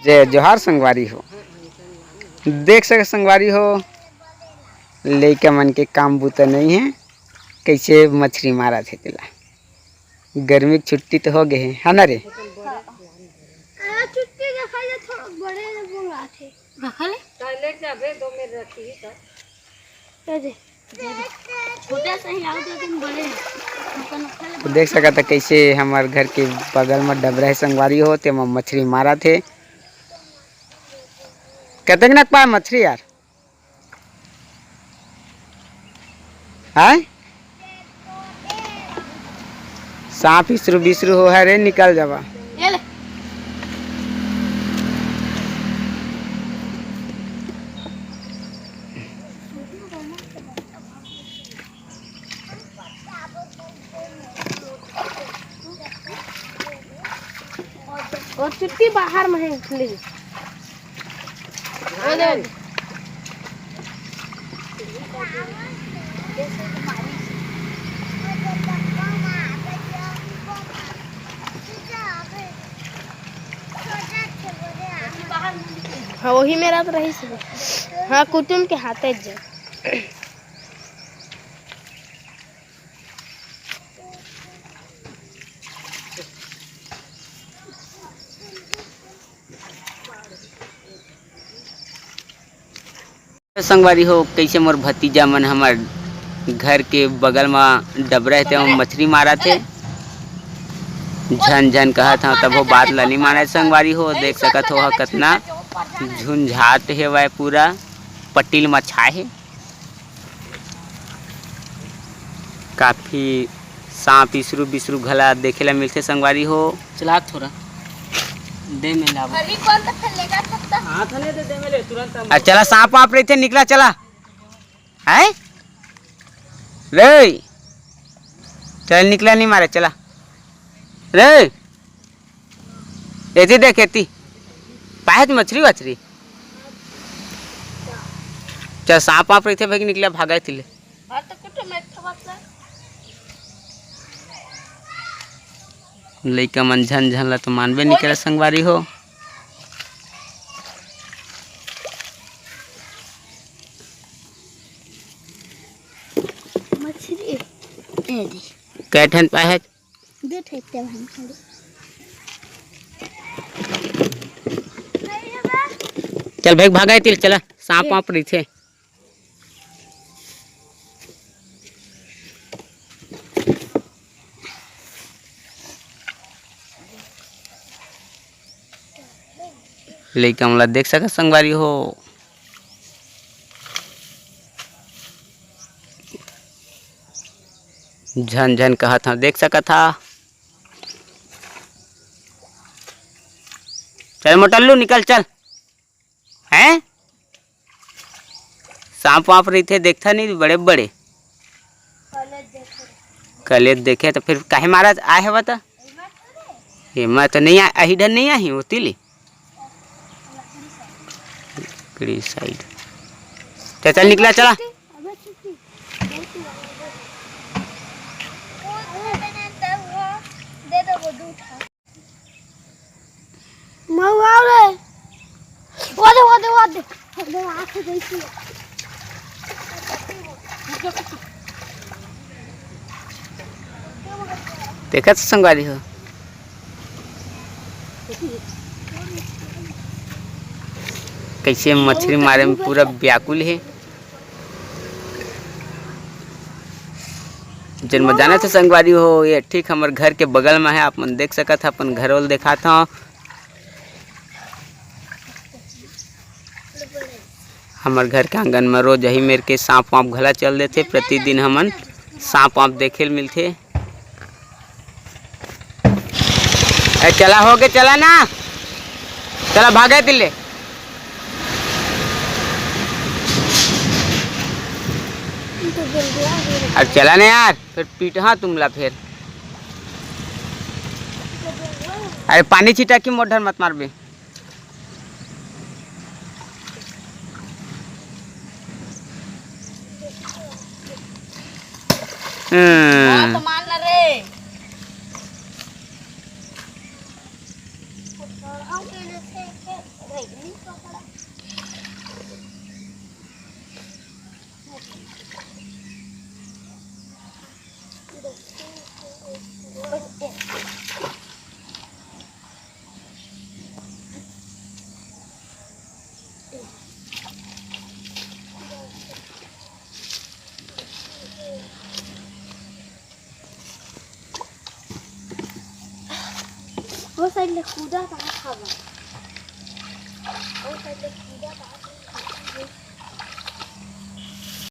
जय जोहार संगवारी हो। देख सके संगवारी हो, लइका मन के काम बूता नहीं है, कैसे मछली मारा थे तेला। गर्मी की छुट्टी तो हो गए है ना रे। छुट्टी के खाले थोड़ा बड़े मंगा थे रखले टॉयलेट जाबे 2 मिनट रखी दे छोटा सा ही आओ लेकिन बड़े तो देख सका था कैसे हमारे घर के बगल में डबरा है संगवारी हो, ते में मछली मारा थे। कितने पाए मछली यार है। सांप इसरू बिसरू हो है रे, निकल जावा। और छुट्टी बाहर में है खुली हाँ वही मेरा तो रही से हाँ कुटुम के हाथे जा संगवारी हो कैसे मोर भतीजा मन हमार घर के बगल में डबरा थे मछली मारा थे। झन झन कहा था तब वो बात लनी माने संगवारी हो। देख सकत हो कितना झुंझाट है वह पूरा पटील मछा है। काफी सांप इसरू बिसरू घला देखे ला मिलते संगवारी हो। चला थोड़ा दे में लाभ अरे कौन तो खेलेगा सकता हां थने दे में ले तुरंत। अरे चला सांप आप रहे थे निकला चला है रे। चल निकला नहीं मारे चला रे। ऐसी देख ऐसी पाए मछली वछली। चल सांप आप रहे थे भाई निकला भागा थे। लइका मन झन झन ला तो मानबे नहीं करे संगवारी हो। मछली कैठन पाए दे ठेकते हम खाली चल भाई भागा तिल चला सांप आप रही थे। लइका हमला देख सका संगवारी हो। झन झन कहा था देख सका था। चल मोटल्लू निकल चल हैं। सांप वाप रही थे देखता नहीं बड़े बड़े कलेज देखे तो फिर काहे मारा आए है बता। मैं तो नहीं आई डर नहीं आई होती ली साइड। चल निकला चला देखा तो संगवारी हो। कैसे मछली मारे में पूरा व्याकुल है। जन्म जाना था संगवारी हो। ये ठीक हमारे घर के बगल में है, आप मन देख सका था। अपन घर वाल देखा था। हमारे घर के आंगन में रोज यही मेरे के सांप वाप घला चल देते। प्रतिदिन हमन सांप वाप देखे मिलते। चला हो गए चला ना चला भागे तिल्ले। अरे चला ना यार फिर पीटा तुमला फिर। अरे पानी छिटा की मोटर मत मार बे। वो साइड ले कूदा कहाँ खावा वो साइड ले कूदा कहाँ